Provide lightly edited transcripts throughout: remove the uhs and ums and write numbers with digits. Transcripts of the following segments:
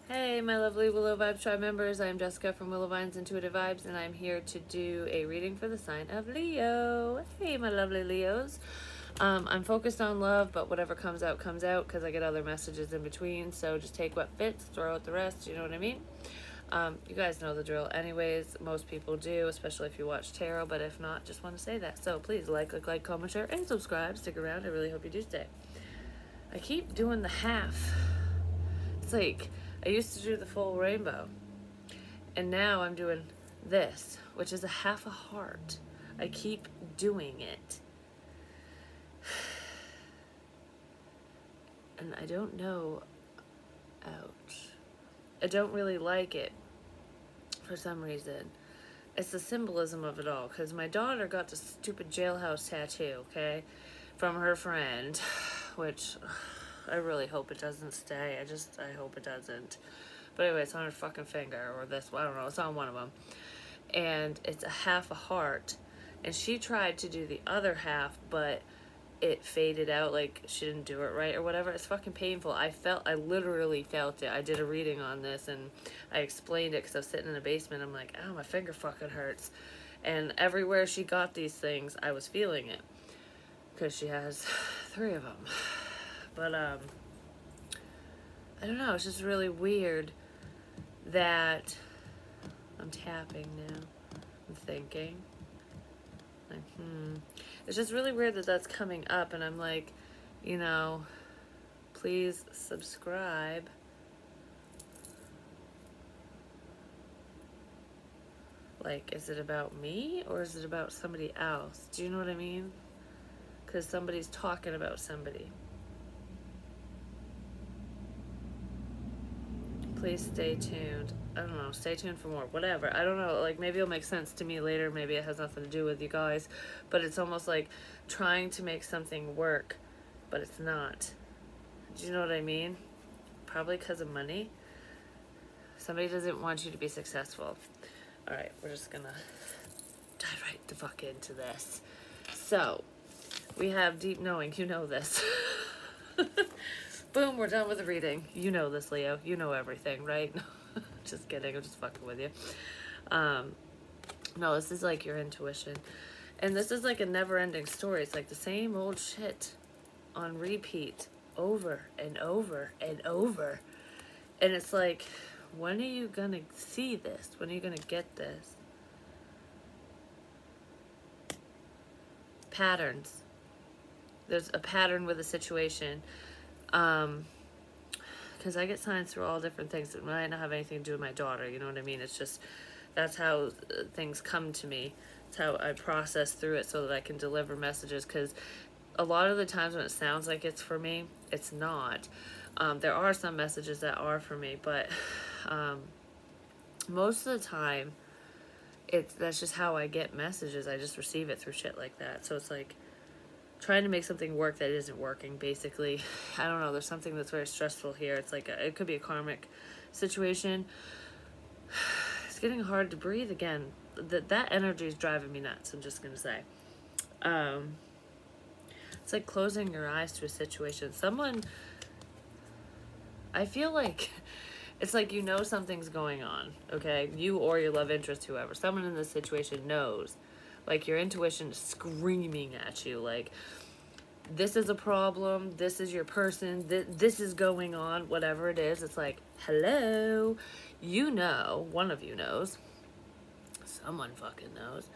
Hey, my lovely Willow Vibes Tribe members. I'm Jessica from Willow Vine's Intuitive Vibes, and I'm here to do a reading for the sign of Leo. Hey, my lovely Leos. I'm focused on love, but whatever comes out, because I get other messages in between. So just take what fits, throw out the rest, you know what I mean? You guys know the drill anyways. Most people do, especially if you watch tarot, but if not, just want to say that. So please like, comment, share, and subscribe. Stick around. I really hope you do stay. I keep doing the half. It's like I used to do the full rainbow, and now I'm doing this, which is a half a heart. I keep doing it, and I don't know. Ouch. I don't really like it for some reason. It's the symbolism of it all, because my daughter got the stupid jailhouse tattoo, okay, from her friend, which I really hope it doesn't stay. I hope it doesn't. But anyway, it's on her fucking finger, or this, I don't know, it's on one of them. And it's a half a heart. And she tried to do the other half, but it faded out, like she didn't do it right or whatever. It's fucking painful. I literally felt it. I did a reading on this, and I explained it because I was sitting in the basement. I'm like, oh, my finger fucking hurts. And everywhere she got these things, I was feeling it. Because she has 3 of them. But, I don't know, it's just really weird that I'm tapping now. I'm thinking. Like, It's just really weird that that's coming up, and I'm like, you know, please subscribe. Like, is it about me, or is it about somebody else? Do you know what I mean? Because somebody's talking about somebody. Please stay tuned. I don't know, stay tuned for more, whatever. I don't know, like, maybe it'll make sense to me later. Maybe it has nothing to do with you guys, but it's almost like trying to make something work, but it's not. Do you know what I mean? Probably because of money. Somebody doesn't want you to be successful. All right, we're just gonna dive right the fuck into this. So we have deep knowing. You know this. Boom, we're done with the reading. You know this, Leo. You know everything, right? Just kidding. I'm just fucking with you. No, this is like your intuition. And this is like a never-ending story. It's like the same old shit on repeat over and over and over. And it's like, when are you gonna see this? When are you gonna get this? Patterns. There's a pattern with a situation. Because I get signs through all different things. It might not have anything to do with my daughter, you know what I mean? It's just, that's how things come to me. It's how I process through it so that I can deliver messages, because a lot of the times when it sounds like it's for me, it's not. There are some messages that are for me, but most of the time, that's just how I get messages. I just receive it through shit like that. So it's like, trying to make something work that isn't working, basically. I don't know, there's something that's very stressful here. It's like it could be a karmic situation. It's getting hard to breathe again. That energy is driving me nuts, I'm just gonna say. It's like closing your eyes to a situation. I feel like it's like, you know, something's going on, okay? You or your love interest, whoever. Someone in this situation knows. Like, your intuition is screaming at you, like, this is a problem, this is your person, this is going on, whatever it is. It's like, hello, you know, one of you knows. Someone fucking knows.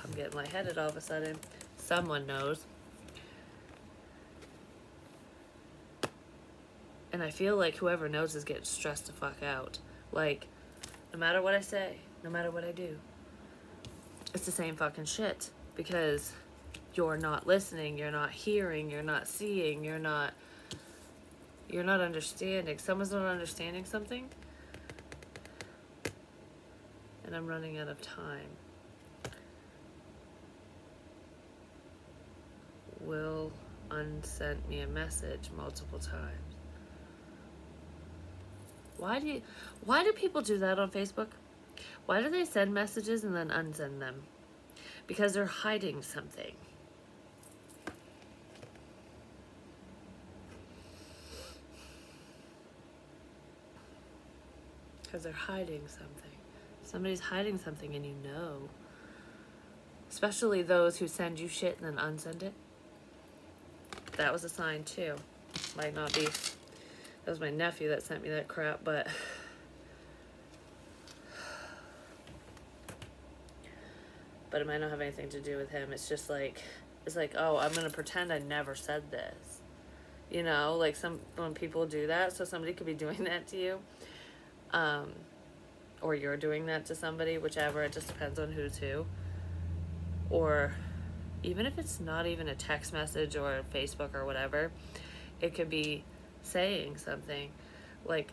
I'm getting lightheaded all of a sudden. Someone knows. And I feel like whoever knows is getting stressed the fuck out. Like, no matter what I say, no matter what I do, it's the same fucking shit, because you're not listening, you're not hearing, you're not seeing, you're not understanding. Someone's not understanding something, and I'm running out of time. Will unsent me a message multiple times. Why do people do that on Facebook? Why do they send messages and then unsend them? Because they're hiding something. Because they're hiding something. Somebody's hiding something and you know. Especially those who send you shit and then unsend it. That was a sign too. Might not be. That was my nephew that sent me that crap, but it might not have anything to do with him. It's just like, it's like, oh, I'm gonna pretend I never said this. You know, like when people do that, so somebody could be doing that to you. Or you're doing that to somebody, whichever, it just depends on who's who. Or even if it's not even a text message or Facebook or whatever, it could be saying something like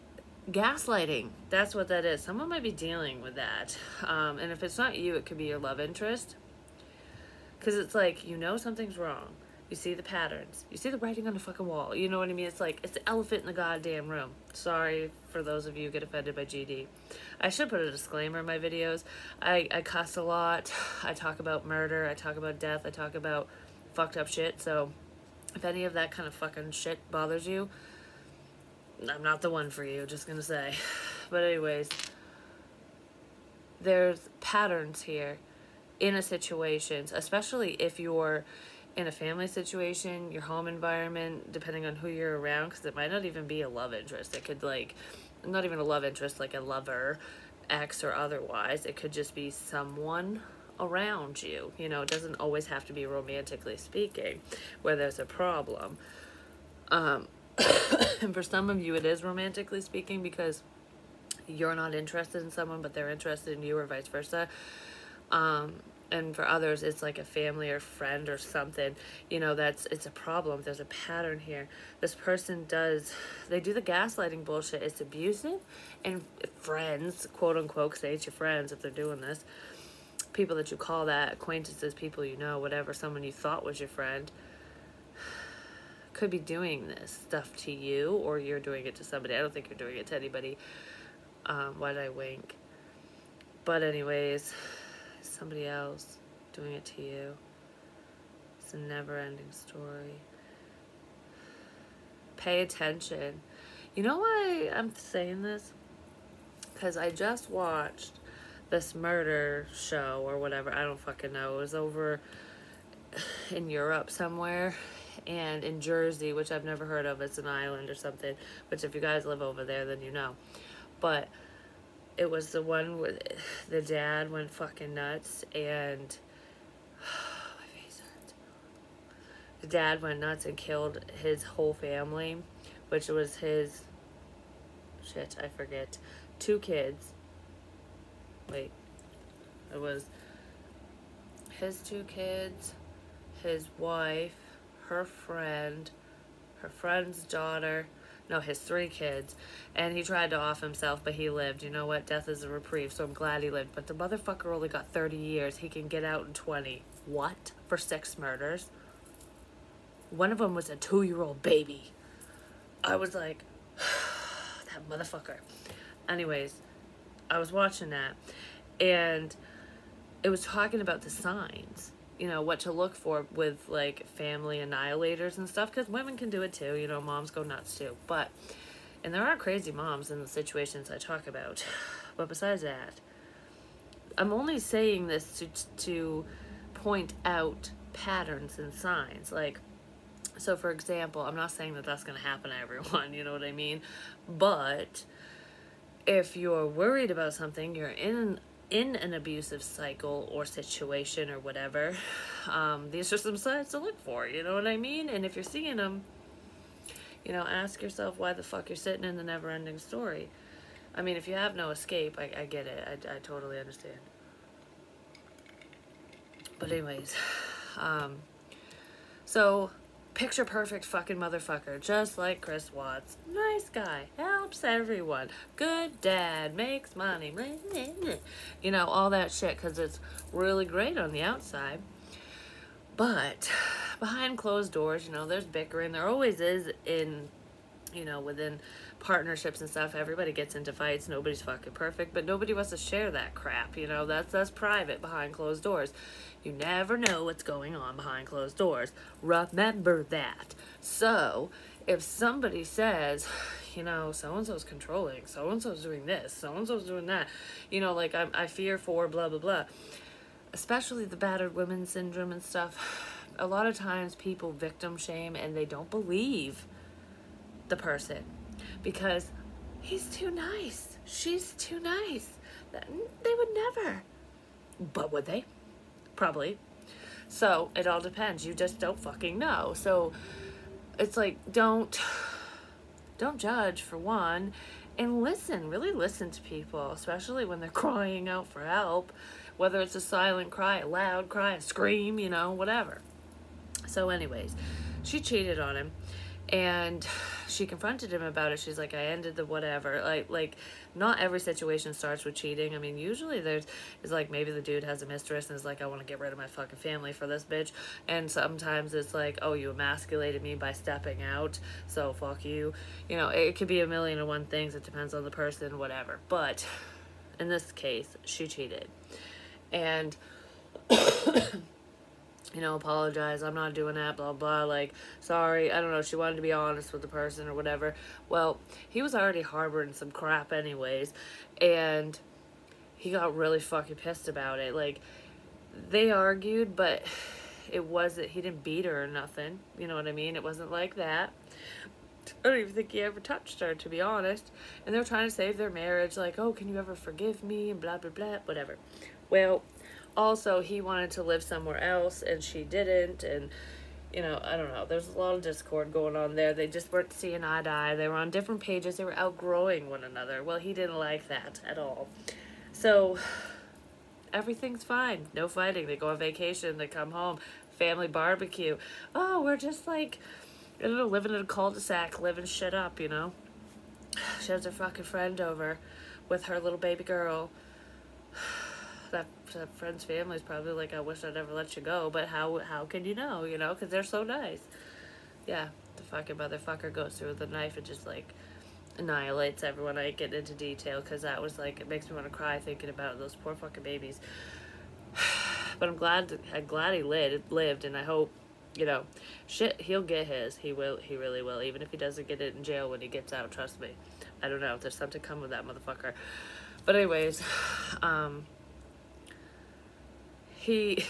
gaslighting. That's what that is. Someone might be dealing with that. And if it's not you, it could be your love interest. Because it's like, you know something's wrong. You see the patterns. You see the writing on the fucking wall. You know what I mean? It's like, it's the elephant in the goddamn room. Sorry for those of you who get offended by GD. I should put a disclaimer in my videos. I cuss a lot. I talk about murder. I talk about death. I talk about fucked up shit. So if any of that kind of fucking shit bothers you, I'm not the one for you, just gonna say. But anyways, there's patterns here in a situation, especially if you're in a family situation, your home environment, depending on who you're around, because it might not even be a love interest. It could, like, not even a love interest, like a lover, ex, or otherwise. It could just be someone around you. You know, it doesn't always have to be romantically speaking where there's a problem. And for some of you, it is romantically speaking because you're not interested in someone, but they're interested in you, or vice versa. And for others, it's like a family or friend or something. You know, it's a problem. There's a pattern here. This person they do the gaslighting bullshit. It's abusive. And friends, quote unquote, say it's your friends if they're doing this. People that you call that, acquaintances, people you know, whatever, someone you thought was your friend, could be doing this stuff to you, or you're doing it to somebody. I don't think you're doing it to anybody. Why did I wink? But anyways, somebody else doing it to you. It's a never-ending story. Pay attention. You know why I'm saying this? Because I just watched this murder show or whatever. I don't fucking know. It was over in Europe somewhere, and in Jersey, which I've never heard of. It's an island or something, which if you guys live over there, then you know. But it was the one where the dad went fucking nuts, and my face hurts. The dad went nuts and killed his whole family, which was his, shit, I forget, 2 kids. Wait, it was his 2 kids, his wife, her friend's daughter, no, his 3 kids, and he tried to off himself, but he lived. You know what? Death is a reprieve, so I'm glad he lived. But the motherfucker only got 30 years. He can get out in 20. What? For 6 murders? One of them was a 2-year-old baby. I was like, that motherfucker. Anyways, I was watching that, and it was talking about the signs. You know, what to look for with, like, family annihilators and stuff, because women can do it too, you know, moms go nuts too, but, and there are crazy moms in the situations I talk about, but besides that, I'm only saying this to point out patterns and signs, like, so for example, I'm not saying that that's going to happen to everyone, you know what I mean, but if you're worried about something, you're in an abusive cycle or situation or whatever, these are some signs to look for, you know what I mean? And if you're seeing them, you know, ask yourself why the fuck you're sitting in the never-ending story. I mean, if you have no escape, I get it. I totally understand. But anyways, so picture perfect fucking motherfucker, just like Chris Watts. Nice guy, helps everyone, good dad, makes money, you know, all that shit, because it's really great on the outside. But behind closed doors, you know, there's bickering. There always is in, you know, within partnerships and stuff. Everybody gets into fights. Nobody's fucking perfect, but nobody wants to share that crap, you know. That's private behind closed doors. You never know what's going on behind closed doors. Remember that. So if somebody says, you know, so-and-so's controlling, so-and-so's doing this, so-and-so's doing that. You know, like, I fear for blah, blah, blah. Especially the battered women syndrome and stuff. A lot of times people victim shame and they don't believe the person because he's too nice, she's too nice. They would never. But would they? Probably. So it all depends. You just don't fucking know. So it's like, don't judge, for one, and listen, really listen to people, especially when they're crying out for help, whether it's a silent cry, a loud cry, a scream, you know, whatever. So anyways, she cheated on him, and she confronted him about it. She's like, I ended the whatever. Like not every situation starts with cheating. I mean, usually it's like, maybe the dude has a mistress and is like, I want to get rid of my fucking family for this bitch. And sometimes it's like, oh, you emasculated me by stepping out, so fuck you. You know, it could be a million and one things. It depends on the person, whatever. But in this case, she cheated. And you know, apologize, I'm not doing that, blah, blah, like, sorry, I don't know, she wanted to be honest with the person or whatever. Well, he was already harboring some crap anyways, and he got really fucking pissed about it. Like, they argued, but it wasn't, he didn't beat her or nothing, you know what I mean? It wasn't like that. I don't even think he ever touched her, to be honest. And they were trying to save their marriage, like, oh, can you ever forgive me, and blah, blah, blah, whatever. Well, also, he wanted to live somewhere else, and she didn't, and, you know, I don't know. There's a lot of discord going on there. They just weren't seeing eye to eye. They were on different pages. They were outgrowing one another. Well, he didn't like that at all. So, everything's fine. No fighting. They go on vacation. They come home. Family barbecue. Oh, we're just like, I don't know, living in a cul-de-sac, living shit up, you know? She has her fucking friend over with her little baby girl. That friend's family is probably like, I wish I'd never let you go, but how can you know, you know, because they're so nice. Yeah, the fucking motherfucker goes through with a knife and just, like, annihilates everyone. I ain't getting into detail, because that was, like, it makes me want to cry thinking about those poor fucking babies. But I'm glad he lived, and I hope, you know, shit, he'll get his. He really will, even if he doesn't get it in jail when he gets out, trust me. I don't know, there's something coming with that motherfucker. But anyways, the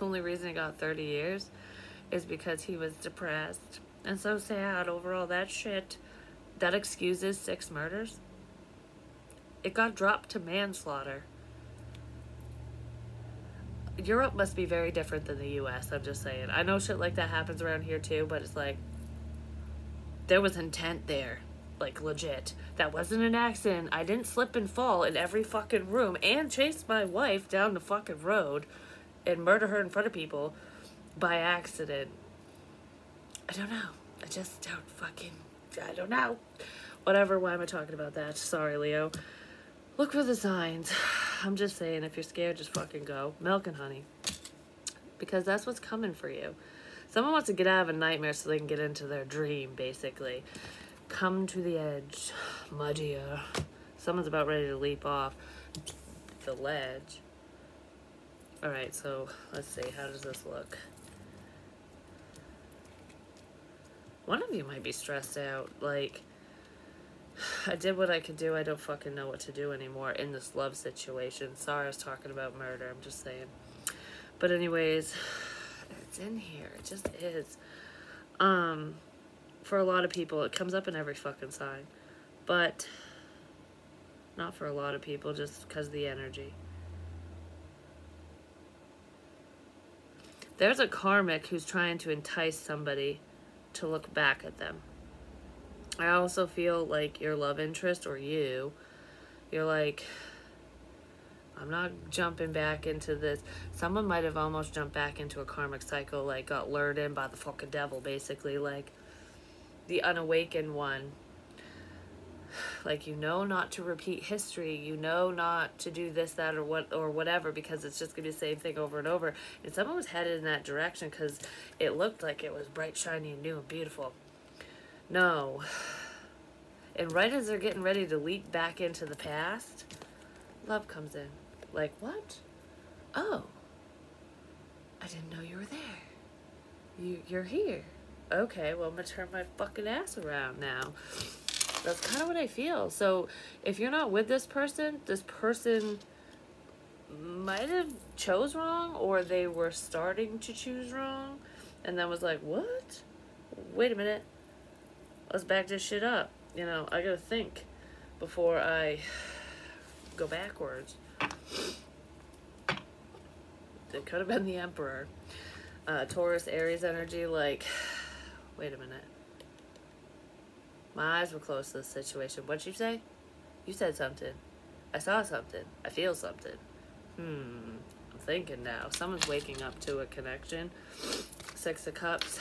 only reason he got 30 years is because he was depressed and so sad over all that shit. That excuses 6 murders. It got dropped to manslaughter. Europe must be very different than the US, I'm just saying. I know shit like that happens around here too, but it's like, there was intent there. Like, legit. That wasn't an accident. I didn't slip and fall in every fucking room and chase my wife down the fucking road and murder her in front of people by accident. I don't know. I just don't fucking, I don't know. Whatever, why am I talking about that? Sorry, Leo. Look for the signs. I'm just saying, if you're scared, just fucking go. Milk and honey. Because that's what's coming for you. Someone wants to get out of a nightmare so they can get into their dream, basically. Come to the edge, my dear. Someone's about ready to leap off the ledge. Alright, so let's see. How does this look? One of you might be stressed out. Like, I did what I could do. I don't fucking know what to do anymore in this love situation. Sorry I was talking about murder. I'm just saying. But anyways, it's in here. It just is. For a lot of people, it comes up in every fucking sign. But not for a lot of people, just because of the energy. There's a karmic who's trying to entice somebody to look back at them. I also feel like your love interest, or you're like, I'm not jumping back into this. Someone might have almost jumped back into a karmic cycle, like got lured in by the fucking devil, basically, like the unawakened one. Like, you know not to repeat history, you know not to do this, that, or what, or whatever, because it's just gonna be the same thing over and over. And someone was headed in that direction because it looked like it was bright, shiny, and new and beautiful. No. And right as they're getting ready to leap back into the past, love comes in. Like, what? Oh, I didn't know you were there. You're here. Okay, well, I'm gonna turn my fucking ass around now. That's kind of what I feel. So if you're not with this person might have chose wrong, or they were starting to choose wrong and then was like, what? Wait a minute. Let's back this shit up. You know, I gotta think before I go backwards. It could have been the Emperor. Taurus, Aries energy, like, wait a minute. My eyes were closed to this situation. What'd you say? You said something. I saw something. I feel something. I'm thinking now. Someone's waking up to a connection. Six of Cups.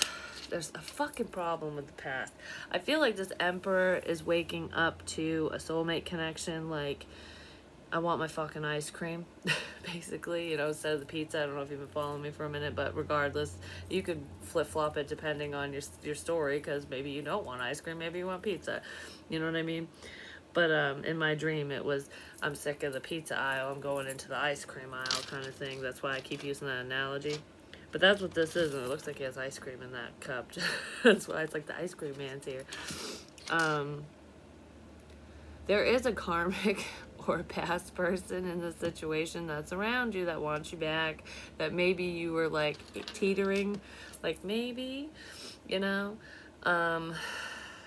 There's a fucking problem with the past. I feel like this Emperor is waking up to a soulmate connection. Like, I want my fucking ice cream, basically, you know, instead of the pizza. I don't know if you've been following me for a minute, but regardless, you could flip-flop it depending on your story, because maybe you don't want ice cream, maybe you want pizza, you know what I mean? But in my dream, it was, I'm sick of the pizza aisle, I'm going into the ice cream aisle kind of thing. That's why I keep using that analogy. But that's what this is, and it looks like he has ice cream in that cup. That's why it's like the ice cream man's here. There is a karmic or a past person in this situation that's around you that wants you back, that maybe you were like teetering, like maybe, you know,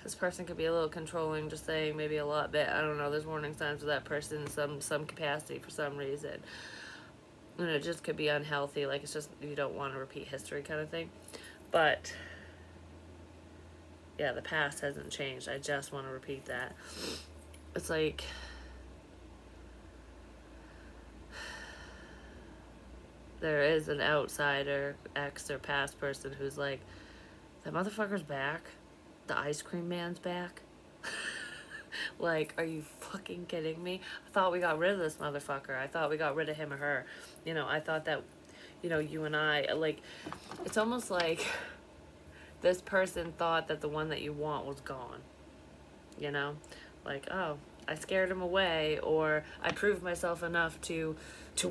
this person could be a little controlling, just saying maybe a lot bit. I don't know. There's warning signs with that person in some capacity for some reason. And it just could be unhealthy. Like, it's just, you don't want to repeat history kind of thing. But yeah, the past hasn't changed. I just want to repeat that. It's like, there is an outsider, ex or past person who's like, that motherfucker's back. The ice cream man's back. Like, are you fucking kidding me? I thought we got rid of this motherfucker. I thought we got rid of him or her. You know, I thought that, you know, you and I, like, it's almost like this person thought that the one that you want was gone. You know? Like, oh, I scared him away, or I proved myself enough to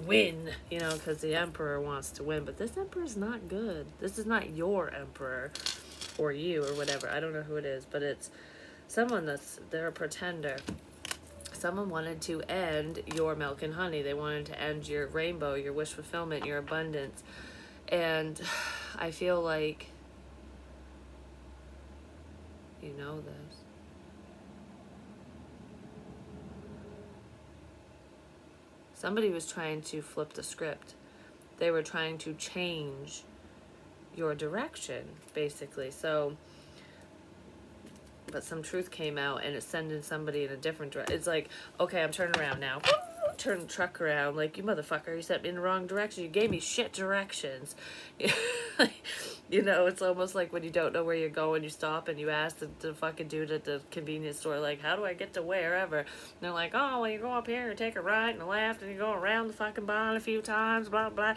win, you know, because the Emperor wants to win. But this Emperor's not good. This is not your Emperor, or you, or whatever. I don't know who it is, but it's someone they're a pretender. Someone wanted to end your milk and honey. They wanted to end your rainbow, your wish fulfillment, your abundance. And I feel like you know this. Somebody was trying to flip the script. They were trying to change your direction, basically. So, but some truth came out and it's sending somebody in a different direction. It's like, okay, I'm turning around now. Turn the truck around. Like, you motherfucker, you sent me in the wrong direction. You gave me shit directions. You know, it's almost like when you don't know where you're going, you stop and you ask the fucking dude at the convenience store, like, how do I get to wherever? And they're like, oh, well, you go up here and take a right and a left and you go around the fucking barn a few times, blah, blah,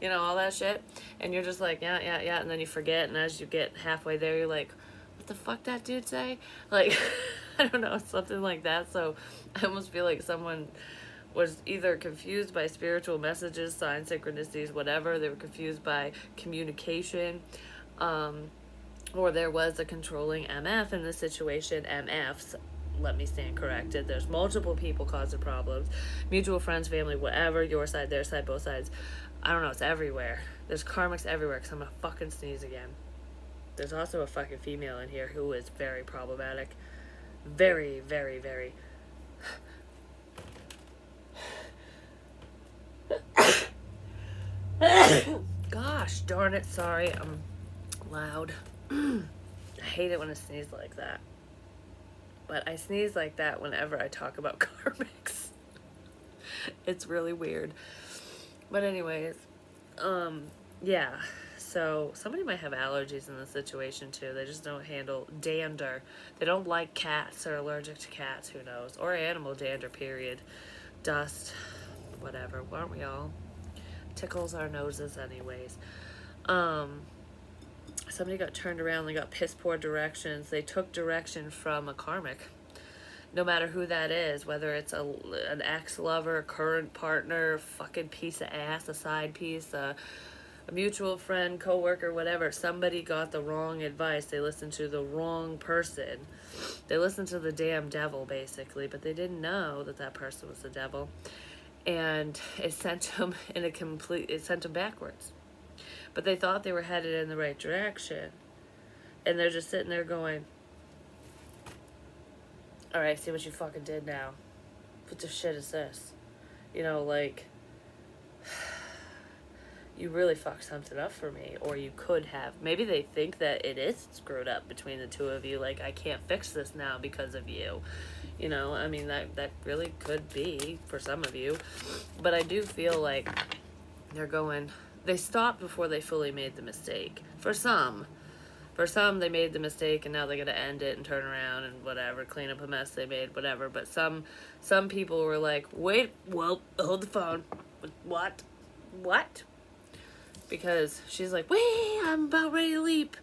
you know, all that shit. And you're just like, yeah, yeah, yeah. And then you forget. And as you get halfway there, you're like, what the fuck that dude say? Like, I don't know, something like that. So I almost feel like someone was either confused by spiritual messages, signs, synchronicities, whatever. They were confused by communication, or there was a controlling MF in this situation. MFs, let me stand corrected. There's multiple people causing problems. Mutual friends, family, whatever. Your side, their side, both sides. I don't know. It's everywhere. There's karmics everywhere, because I'm going to fucking sneeze again. There's also a fucking female in here who is very problematic. Very, very, very. Gosh darn it, sorry, I'm loud. I hate it when I sneeze like that. But I sneeze like that whenever I talk about karmics. It's really weird. But anyways, yeah. So somebody might have allergies in this situation too. They just don't handle dander. They don't like cats. They're allergic to cats, who knows? Or animal dander, period. Dust, whatever. Aren't we all? Tickles our noses anyways. Somebody got turned around. They got piss poor directions. They took direction from a karmic. No matter who that is, whether it's an ex-lover, current partner, fucking piece of ass, a side piece, a mutual friend, coworker, whatever, somebody got the wrong advice. They listened to the wrong person. They listened to the damn devil, basically, but they didn't know that that person was the devil. And it sent them it sent them backwards. But they thought they were headed in the right direction. And they're just sitting there going, all right, see what you fucking did now. What the shit is this? You know, like, you really fucked something up for me, or you could have. Maybe they think that it is screwed up between the two of you, like, I can't fix this now because of you. You know, I mean, that really could be for some of you. But I do feel like they stopped before they fully made the mistake. For some, they made the mistake and now they're going to end it and turn around and whatever, clean up a mess they made, whatever. But some people were like, wait, well, hold the phone. What? Because she's like, wait, I'm about ready to leap.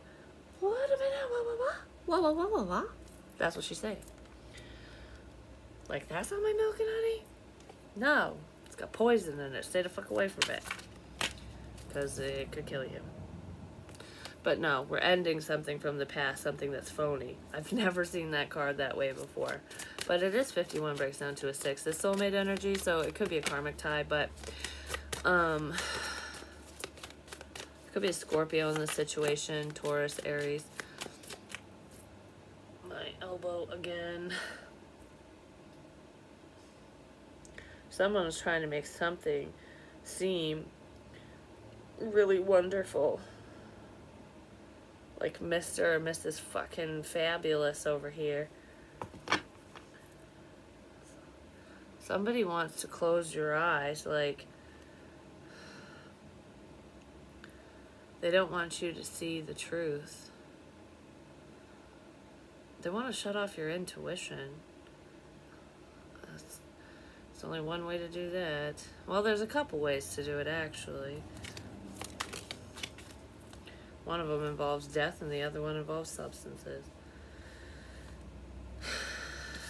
What a minute, what? That's what she's saying. Like, that's not my milk and honey? No, it's got poison in it. Stay the fuck away from it. Because it could kill you. But no, we're ending something from the past, something that's phony. I've never seen that card that way before. But it is 51 breaks down to a 6. It's soulmate energy, so it could be a karmic tie, but it could be a Scorpio in this situation, Taurus, Aries. My elbow again. Someone was trying to make something seem really wonderful. Like Mr. or Mrs. fucking fabulous over here. Somebody wants to close your eyes, like they don't want you to see the truth. They want to shut off your intuition. There's only one way to do that. Well, there's a couple ways to do it, actually. One of them involves death and the other one involves substances.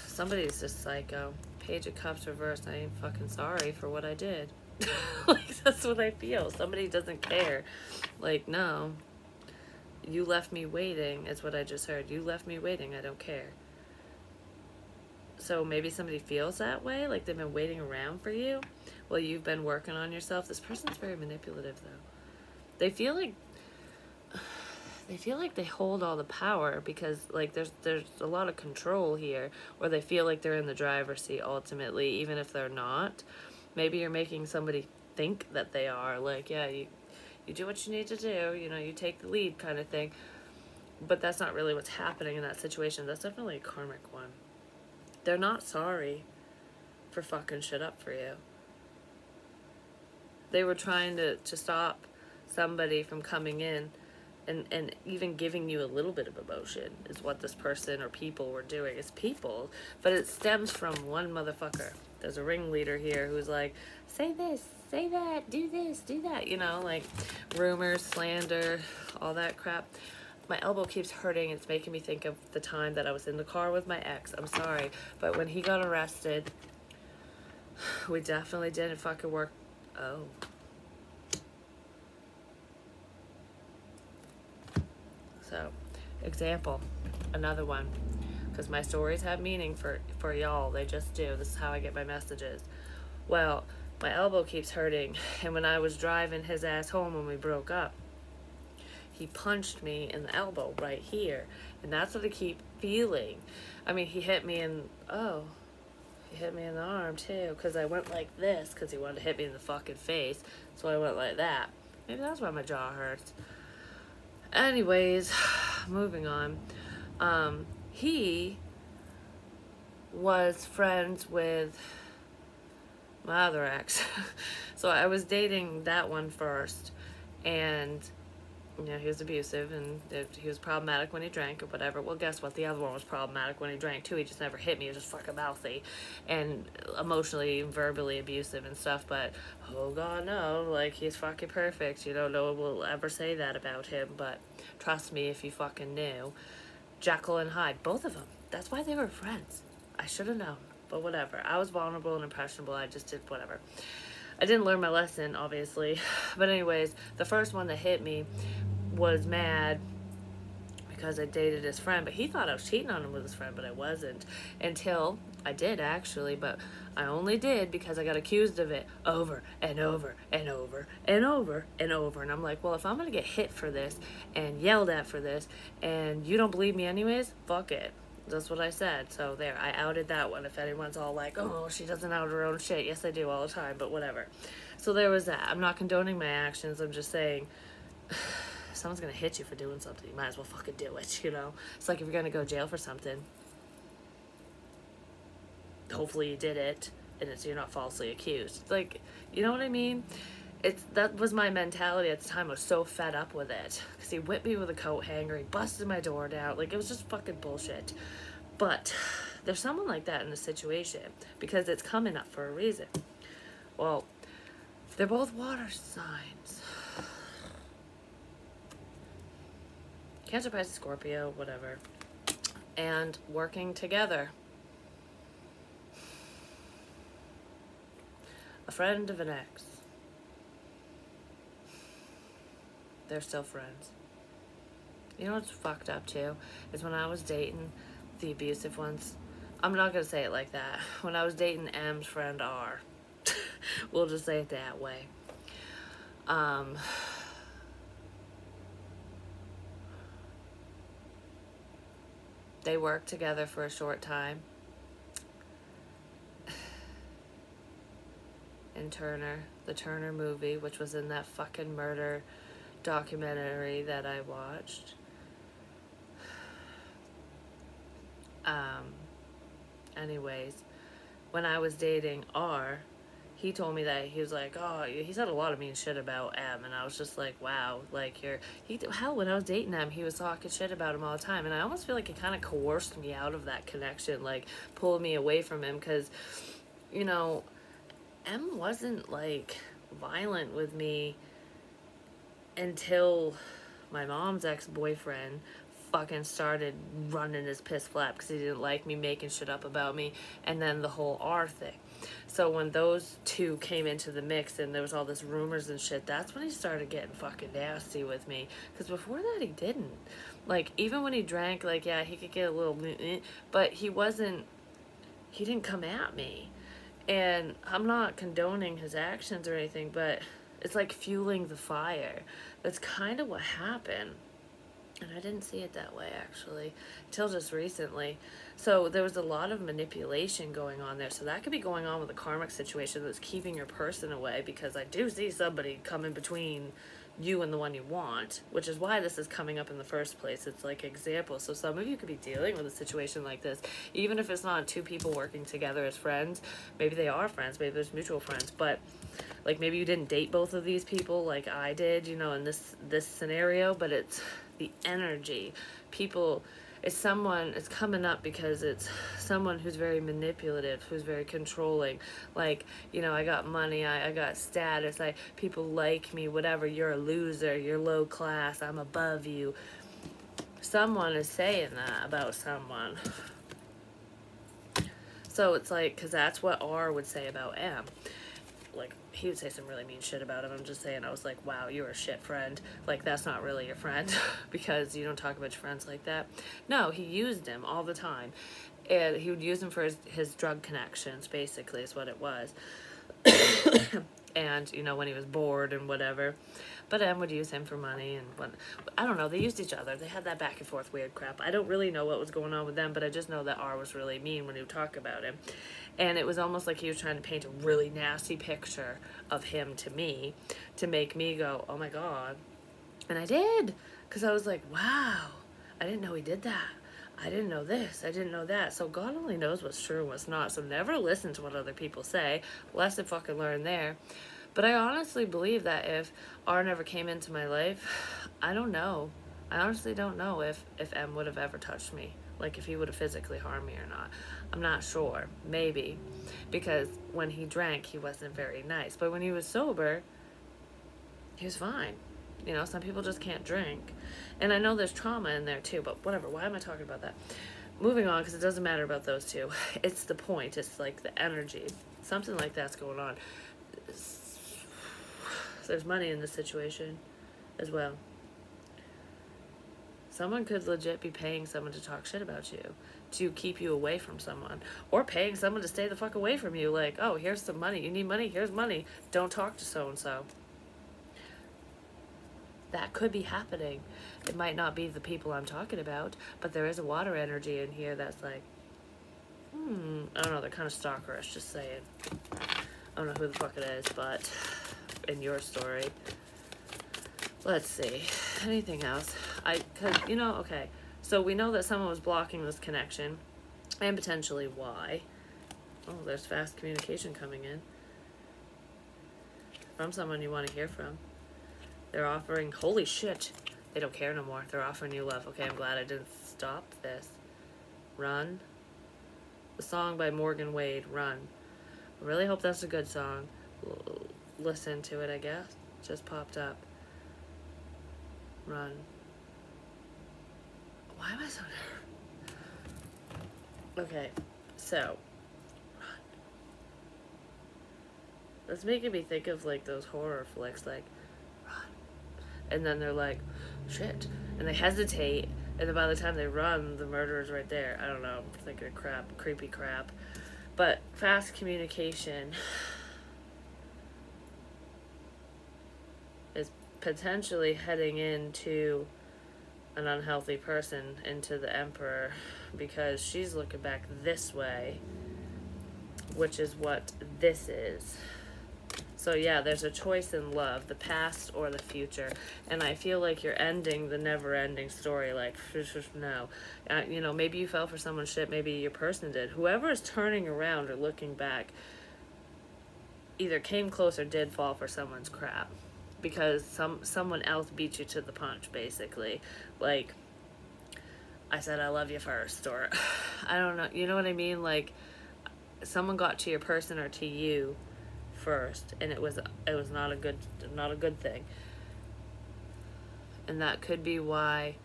Somebody's just psycho. Page of Cups reversed. I ain't fucking sorry for what I did. Like, that's what I feel. Somebody doesn't care. Like, no. You left me waiting, is what I just heard. You left me waiting. I don't care. So maybe somebody feels that way, like they've been waiting around for you while you've been working on yourself. This person's very manipulative, though. They feel like they hold all the power because, like, there's a lot of control here, or they feel like they're in the driver's seat ultimately, even if they're not. Maybe you're making somebody think that they are. Like, yeah, you do what you need to do. You know, you take the lead kind of thing. But that's not really what's happening in that situation. That's definitely a karmic one. They're not sorry for fucking shit up for you. They were trying to stop somebody from coming in and even giving you a little bit of emotion is what this person or people were doing. It's people, but it stems from one motherfucker. There's a ringleader here who's like, say this, say that, do this, do that. You know, like rumors, slander, all that crap. My elbow keeps hurting. It's making me think of the time that I was in the car with my ex. I'm sorry. But when he got arrested, we definitely didn't fucking work. Oh. So, example. Another one. Because my stories have meaning for y'all. They just do. This is how I get my messages. Well, my elbow keeps hurting. And when I was driving his ass home when we broke up, he punched me in the elbow right here. And that's what I keep feeling. I mean, he hit me in the arm too. Because I went like this. Because he wanted to hit me in the fucking face. So I went like that. Maybe that's why my jaw hurts. Anyways, moving on. He was friends with my other ex. So I was dating that one first. And you know, he was abusive and he was problematic when he drank or whatever. Well, guess what? The other one was problematic when he drank too. He just never hit me. He was just fucking mouthy and emotionally and verbally abusive and stuff. But, oh God, no. Like, he's fucking perfect. You know, no one will ever say that about him. But trust me, if you fucking knew. Jekyll and Hyde, both of them. That's why they were friends. I should have known. But whatever. I was vulnerable and impressionable. I just did whatever. I didn't learn my lesson, obviously. But anyways, the first one that hit me was mad because I dated his friend, but he thought I was cheating on him with his friend, but I wasn't. Until I did, actually, but I only did because I got accused of it over and over and over and over and over. And I'm like, well, if I'm going to get hit for this and yelled at for this and you don't believe me anyways, fuck it. That's what I said. So there, I outed that one. If anyone's all like, oh, she doesn't out her own shit. Yes, I do all the time, but whatever. So there was that. I'm not condoning my actions. I'm just saying, if someone's going to hit you for doing something, you might as well fucking do it, you know? It's like if you're going to go to jail for something, hopefully you did it, and you're not falsely accused. Like, you know what I mean? That was my mentality at the time. I was so fed up with it. Because he whipped me with a coat hanger, he busted my door down. Like, it was just fucking bullshit. But there's someone like that in the situation, because it's coming up for a reason. Well, they're both water signs. Cancer, Pisces, Scorpio, whatever. And working together. A friend of an ex. They're still friends. You know what's fucked up too? Is when I was dating the abusive ones. I'm not gonna say it like that. When I was dating M's friend R. We'll just say it that way. They worked together for a short time. In Turner, the Turner movie, which was in that fucking murder documentary that I watched. Anyways, when I was dating R, he told me that he was like, oh, he said a lot of mean shit about M, and I was just like, wow, like hell, when I was dating M, he was talking shit about him all the time, and I almost feel like it kind of coerced me out of that connection, like pulled me away from him, because, you know, M wasn't like violent with me until my mom's ex-boyfriend fucking started running his piss flap because he didn't like me, making shit up about me, and then the whole R thing. So when those two came into the mix and there was all this rumors and shit, that's when he started getting fucking nasty with me. Because before that, he didn't. Like, even when he drank, like, yeah, he could get a little, but he didn't come at me. And I'm not condoning his actions or anything, but it's like fueling the fire. That's kind of what happened. And I didn't see it that way, actually, until just recently. So there was a lot of manipulation going on there. So that could be going on with a karmic situation that's keeping your person away, because I do see somebody coming between you and the one you want, which is why this is coming up in the first place. It's like examples. So some of you could be dealing with a situation like this, even if it's not two people working together as friends. Maybe they are friends, maybe there's mutual friends, but like maybe you didn't date both of these people like I did, you know, in this scenario, but it's the energy. People, it's coming up because it's someone who's very manipulative, who's very controlling. Like, you know, I got money, I got status, people like me, whatever, you're a loser, you're low class, I'm above you. Someone is saying that about someone. So it's like, because that's what R would say about M. Like, he would say some really mean shit about him. I'm just saying, I was like, wow, you're a shit friend. Like, that's not really your friend because you don't talk about your friends like that. No, he used him all the time. And he would use him for his drug connections, basically, is what it was. And, you know, when he was bored and whatever. But M would use him for money, and I don't know, they used each other. They had that back and forth weird crap. I don't really know what was going on with them, but I just know that R was really mean when he would talk about him. And it was almost like he was trying to paint a really nasty picture of him to me, to make me go, oh my God. And I did, because I was like, wow, I didn't know he did that. I didn't know this, I didn't know that. So God only knows what's true and what's not. So never listen to what other people say. Lesson fucking learned there. But I honestly believe that if R never came into my life, I don't know. I honestly don't know if M would have ever touched me. Like, if he would have physically harmed me or not. I'm not sure. Maybe. Because when he drank, he wasn't very nice. But when he was sober, he was fine. You know, some people just can't drink. And I know there's trauma in there too, but whatever. Why am I talking about that? Moving on, because it doesn't matter about those two. It's the point. It's like the energy. Something like that's going on. There's money in this situation as well. Someone could legit be paying someone to talk shit about you, to keep you away from someone, or paying someone to stay the fuck away from you. Like, oh, here's some money. You need money? Here's money. Don't talk to so-and-so. That could be happening. It might not be the people I'm talking about, but there is a water energy in here that's like, I don't know, they're kind of stalkerish, just saying. I don't know who the fuck it is, but in your story. Let's see. Anything else? Cause, you know, okay. So we know that someone was blocking this connection, and potentially why. Oh, there's fast communication coming in. From someone you want to hear from. They're offering, holy shit, they don't care no more. They're offering you love. Okay, I'm glad I didn't stop this. Run. The song by Morgan Wade, Run. I really hope that's a good song. Listen to it, I guess. Just popped up. Run. Why am I so nervous? Okay, so. Run. That's making me think of like those horror flicks, like, run. And then they're like, shit. And they hesitate. And then by the time they run, the murderer's right there. I don't know. I'm thinking of crap, creepy crap. But fast communication is potentially heading into an unhealthy person, into the Emperor, because she's looking back this way, which is what this is. So yeah, there's a choice in love, the past or the future. And I feel like you're ending the never-ending story, like, no. You know, maybe you fell for someone's shit, maybe your person did. Whoever is turning around or looking back either came close or did fall for someone's crap. Because someone else beat you to the punch, basically. Like, I said I love you first, or I don't know, you know what I mean? Like, someone got to your person or to you first, and it was not a good thing. And that could be why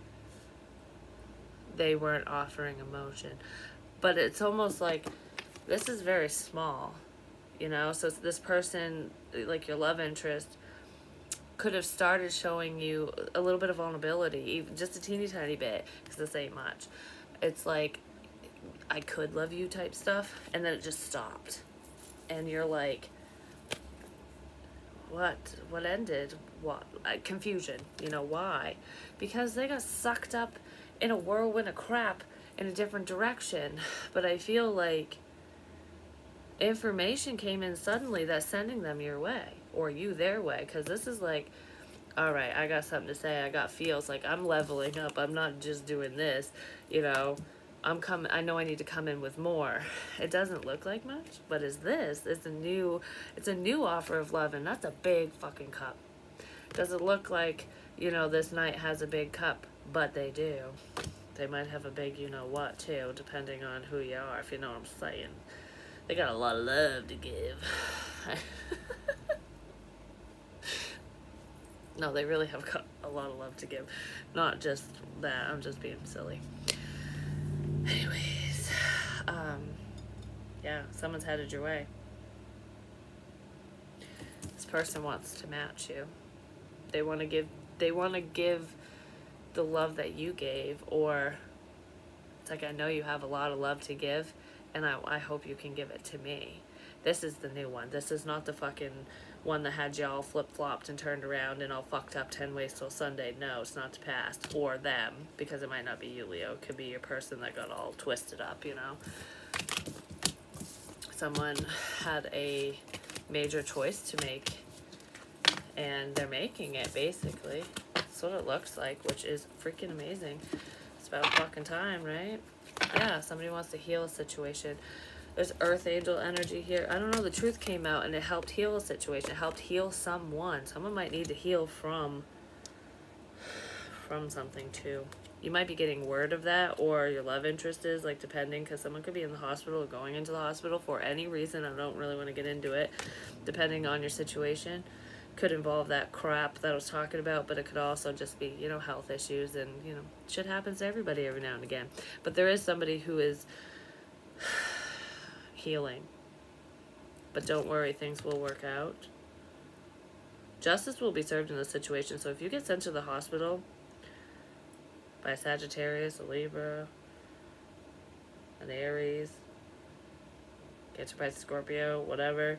they weren't offering emotion. But it's almost like this is very small, you know? So this person, like your love interest, could have started showing you a little bit of vulnerability, even just a teeny tiny bit, because this ain't much. It's like, I could love you type stuff, and then it just stopped. And you're like, what ended? What? Confusion, you know, why? Because they got sucked up in a whirlwind of crap in a different direction. But I feel like information came in suddenly that's sending them your way, or you their way, because this is like, all right, I got something to say, I got feels, like I'm leveling up, I'm not just doing this, you know, I know I need to come in with more. It doesn't look like much, but it's a new offer of love, and that's a big fucking cup. Does it look like, you know, this night has a big cup? But they do. They might have a big you know what too, depending on who you are, if you know what I'm saying. They got a lot of love to give. No, they really have got a lot of love to give. Not just that, I'm just being silly. Anyways, yeah, someone's headed your way. This person wants to match you. They want to give the love that you gave, or it's like, I know you have a lot of love to give, and I hope you can give it to me. This is the new one. This is not the fucking one that had y'all flip-flopped and turned around and all fucked up 10 ways till Sunday. No, it's not the past. Or them, because it might not be you, Leo. It could be your person that got all twisted up, you know? Someone had a major choice to make, and they're making it, basically. That's what it looks like, which is freaking amazing. It's about fucking time, right? Yeah, somebody wants to heal a situation. There's earth angel energy here. I don't know, the truth came out and it helped heal a situation. It helped heal someone. Someone might need to heal from something too. You might be getting word of that, or your love interest is, like, depending, because someone could be in the hospital or going into the hospital for any reason. I don't really want to get into it, depending on your situation. Could involve that crap that I was talking about, but it could also just be, you know, health issues, and, you know, shit happens to everybody every now and again. But there is somebody who is healing. But don't worry, things will work out. Justice will be served in this situation. So if you get sent to the hospital by a Sagittarius, a Libra, an Aries, Cancer, Pisces, Scorpio, whatever,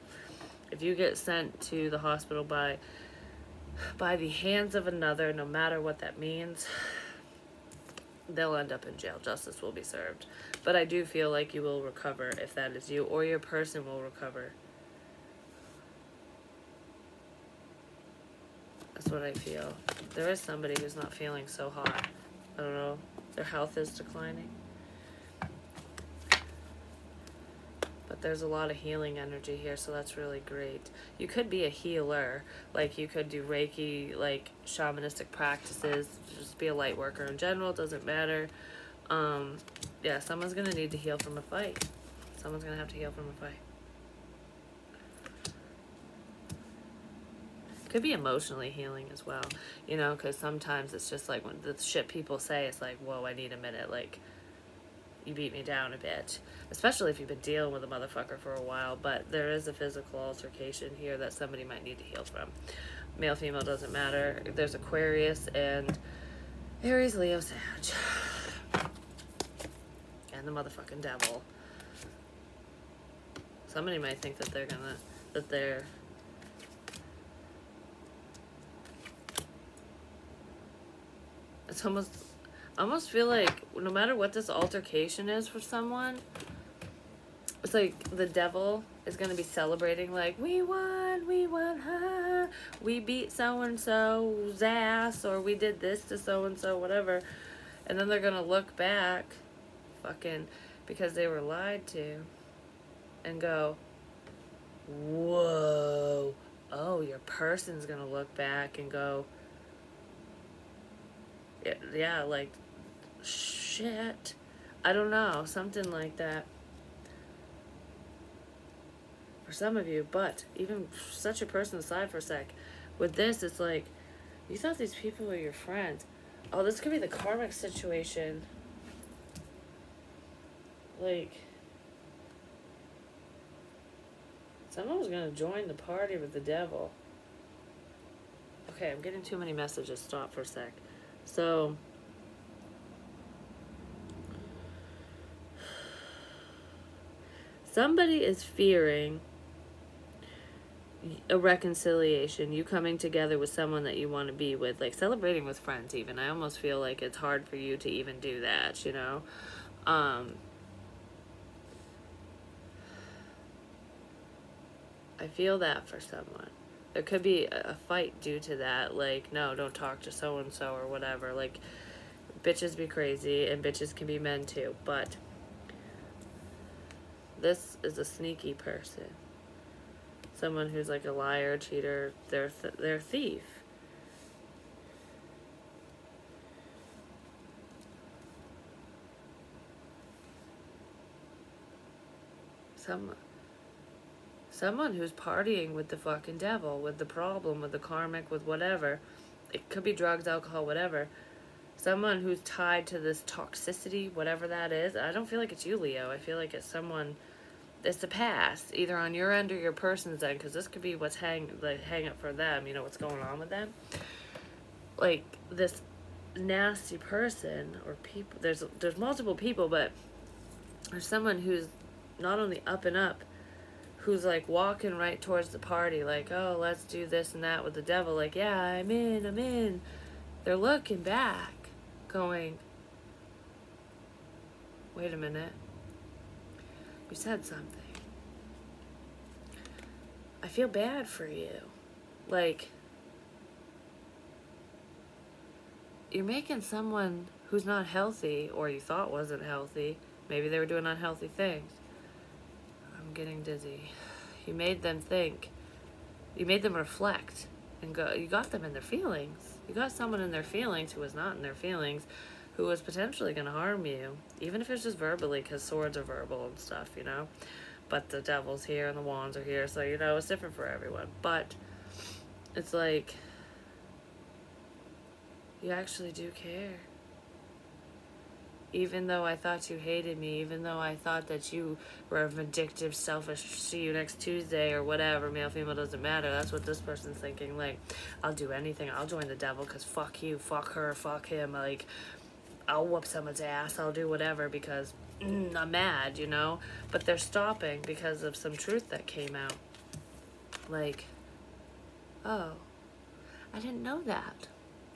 if you get sent to the hospital by the hands of another, no matter what that means, they'll end up in jail. Justice will be served. But I do feel like you will recover if that is you, or your person will recover. That's what I feel. There is somebody who's not feeling so hot. I don't know. Their health is declining. But there's a lot of healing energy here, so that's really great. You could be a healer. Like, you could do Reiki, like, shamanistic practices. Just be a light worker in general. Doesn't matter. Yeah, someone's going to need to heal from a fight. Someone's going to have to heal from a fight. Could be emotionally healing as well, you know, because sometimes it's just like when the shit people say, it's like, whoa, I need a minute, like, you beat me down a bit, especially if you've been dealing with a motherfucker for a while. But there is a physical altercation here that somebody might need to heal from. Male, female, doesn't matter. There's Aquarius and Aries, Leo, Sag, and the motherfucking devil. Somebody might think that they're it's I almost feel like no matter what this altercation is for someone, it's like the devil is going to be celebrating, like, we won, ha, we beat so-and-so's ass, or we did this to so-and-so, whatever. And then they're going to look back, fucking, because they were lied to, and go, whoa, oh, your person's going to look back and go, yeah, like, shit, I don't know, something like that for some of you. But even such a person aside for a sec, with this, it's like, you thought these people were your friends. Oh, this could be the karmic situation. Like, someone was gonna join the party with the devil. Okay, I'm getting too many messages. Stop for a sec. So, somebody is fearing a reconciliation, you coming together with someone that you want to be with, like celebrating with friends even. I almost feel like it's hard for you to even do that, you know? I feel that for someone. There could be a fight due to that, like, no, don't talk to so-and-so or whatever. Like, bitches be crazy, and bitches can be men too, but this is a sneaky person. Someone who's like a liar, cheater, they're a thief. Someone who's partying with the fucking devil, with the problem, with the karmic, with whatever. It could be drugs, alcohol, whatever. Someone who's tied to this toxicity, whatever that is. I don't feel like it's you, Leo. I feel like it's someone, it's the past, either on your end or your person's end, because this could be what's hang up for them, you know, what's going on with them. Like, this nasty person, or people, there's multiple people, but there's someone who's not only up and up, who's like walking right towards the party, like, oh, let's do this and that with the devil, like, yeah, I'm in. They're looking back, going, wait a minute, you said something. I feel bad for you. Like, you're making someone who's not healthy, or you thought wasn't healthy, maybe they were doing unhealthy things. I'm getting dizzy. You made them think. You made them reflect and go. You got them in their feelings. You got someone in their feelings who was not in their feelings, who was potentially going to harm you, even if it's just verbally, because swords are verbal and stuff, you know. But the devil's here and the wands are here, so, you know, it's different for everyone. But it's like, you actually do care. Even though I thought you hated me, even though I thought that you were vindictive, selfish, see you next Tuesday or whatever, male, female, doesn't matter. That's what this person's thinking. Like, I'll do anything. I'll join the devil because fuck you, fuck her, fuck him. Like, I'll whoop someone's ass. I'll do whatever because I'm mad, you know? But they're stopping because of some truth that came out. Like, oh, I didn't know that.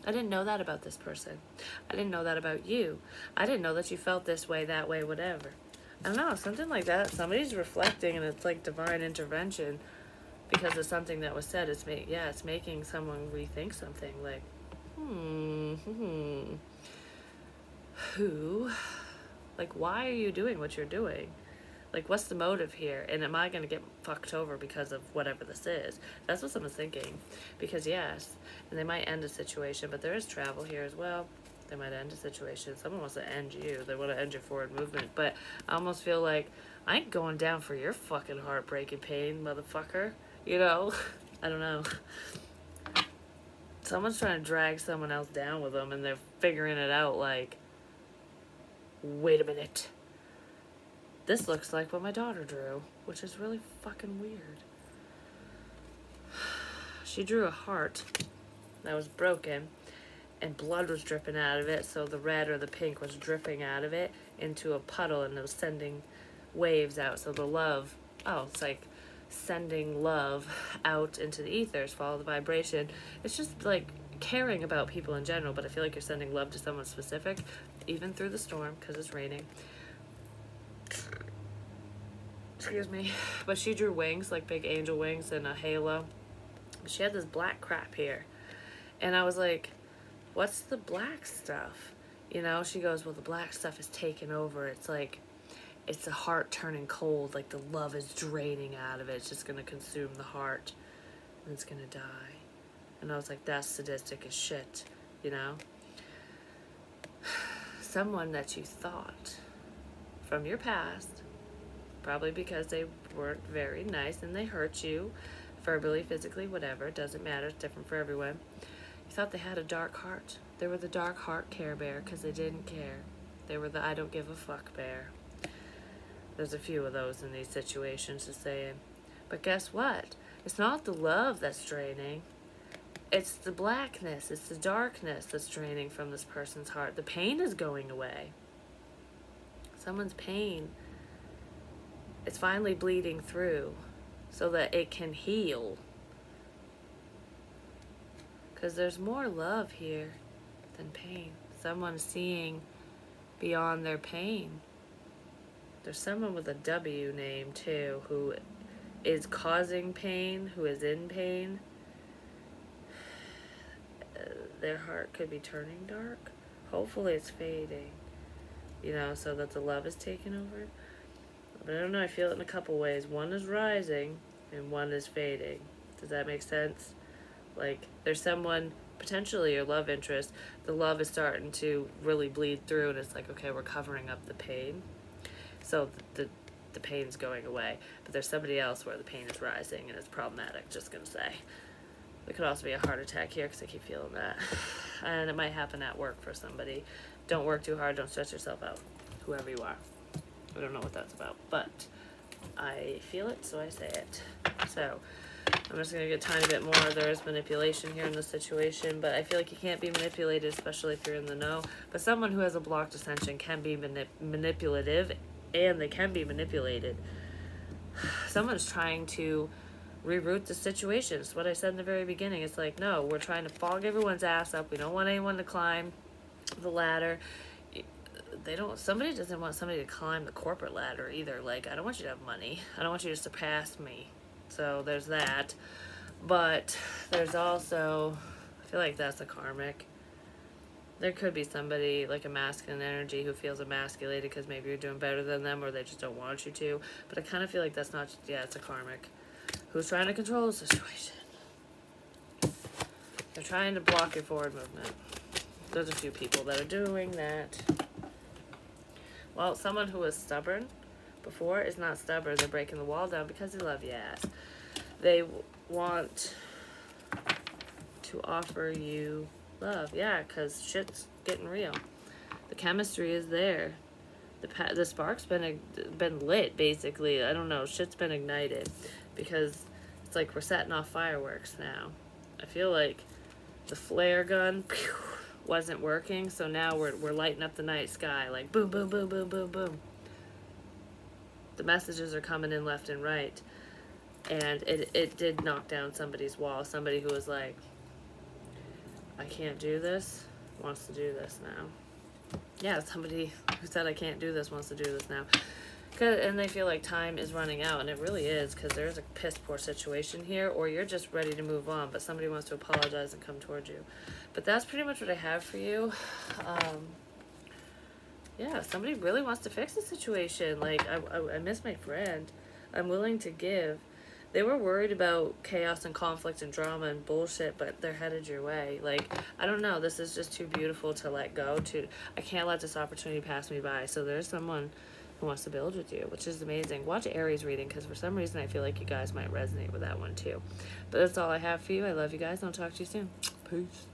I didn't know that about this person. I didn't know that about you. I didn't know that you felt this way, that way, whatever. I don't know, something like that. Somebody's reflecting and it's like divine intervention because of something that was said. It's making someone rethink something. Like, who? Like, why are you doing what you're doing? Like, what's the motive here? And am I going to get fucked over because of whatever this is? That's what someone's thinking. Because, yes, and they might end a situation, but there is travel here as well. They might end a situation. Someone wants to end you. They want to end your forward movement. But I almost feel like, I ain't going down for your fucking heartbreaking pain, motherfucker. You know? I don't know. Someone's trying to drag someone else down with them, and they're figuring it out like, wait a minute. This looks like what my daughter drew, which is really fucking weird. She drew a heart that was broken, and blood was dripping out of it, so the red or the pink was dripping out of it into a puddle, and it was sending waves out. So the love, it's like sending love out into the ethers, follow the vibration. It's just like caring about people in general, but I feel like you're sending love to someone specific, even through the storm, because it's raining. Excuse me. But she drew wings, like big angel wings and a halo. She had this black crap here. And I was like, what's the black stuff? You know, she goes, well, the black stuff is taken over. It's like, it's the heart turning cold. Like the love is draining out of it. It's just going to consume the heart. And it's going to die. And I was like, that's sadistic as shit, you know? Someone that you thought from your past, probably because they weren't very nice and they hurt you verbally, physically, whatever. It doesn't matter. It's different for everyone. You thought they had a dark heart. They were the dark heart Care Bear because they didn't care. They were the I don't give a fuck bear. There's a few of those in these situations, just saying. But guess what? It's not the love that's draining. It's the blackness. It's the darkness that's draining from this person's heart. The pain is going away. Someone's pain, it's finally bleeding through so that it can heal. Because there's more love here than pain. Someone seeing beyond their pain. There's someone with a W name too who is causing pain, who is in pain. Their heart could be turning dark. Hopefully it's fading, you know, so that the love is taking over. But I don't know, I feel it in a couple ways. One is rising and one is fading. Does that make sense? Like, there's someone, potentially your love interest, the love is starting to really bleed through, and it's like, okay, we're covering up the pain. So the pain's going away. But there's somebody else where the pain is rising, and it's problematic, just gonna say. There could also be a heart attack here, because I keep feeling that. And it might happen at work for somebody. Don't work too hard, don't stress yourself out, whoever you are. I don't know what that's about, but I feel it, so I say it. So I'm just going to get a tiny bit more. There is manipulation here in this situation, but I feel like you can't be manipulated, especially if you're in the know. But someone who has a blocked ascension can be manipulative, and they can be manipulated. Someone's trying to reroute the situation. It's what I said in the very beginning. It's like, no, we're trying to fog everyone's ass up. We don't want anyone to climb the ladder. Somebody doesn't want somebody to climb the corporate ladder either. Like, I don't want you to have money. I don't want you to surpass me. So there's that. But there's also, I feel like that's a karmic. There could be somebody, like a masculine energy, who feels emasculated because maybe you're doing better than them, or they just don't want you to. But I kind of feel like that's not, it's a karmic who's trying to control the situation. They're trying to block your forward movement. There's a few people that are doing that. Well, someone who was stubborn before is not stubborn. They're breaking the wall down because they love your ass. They want to offer you love. Yeah, because shit's getting real. The chemistry is there. The spark's been lit, basically. I don't know, shit's been ignited, because it's like we're setting off fireworks now. I feel like the flare gun wasn't working, so now we're lighting up the night sky, like boom, boom, boom, boom, boom, boom. The messages are coming in left and right, and it did knock down somebody's wall. Somebody who was like, I can't do this, wants to do this now. Yeah, somebody who said I can't do this wants to do this now. And they feel like time is running out, and it really is, because there's a piss poor situation here, or you're just ready to move on, but somebody wants to apologize and come towards you. But that's pretty much what I have for you. Yeah, somebody really wants to fix the situation. Like, I miss my friend. I'm willing to give. They were worried about chaos and conflict and drama and bullshit, but they're headed your way. Like, I don't know. This is just too beautiful to let go. I can't let this opportunity pass me by. So there's someone who wants to build with you, which is amazing. Watch Aries reading, because for some reason I feel like you guys might resonate with that one too. But that's all I have for you. I love you guys, and I'll talk to you soon. Peace.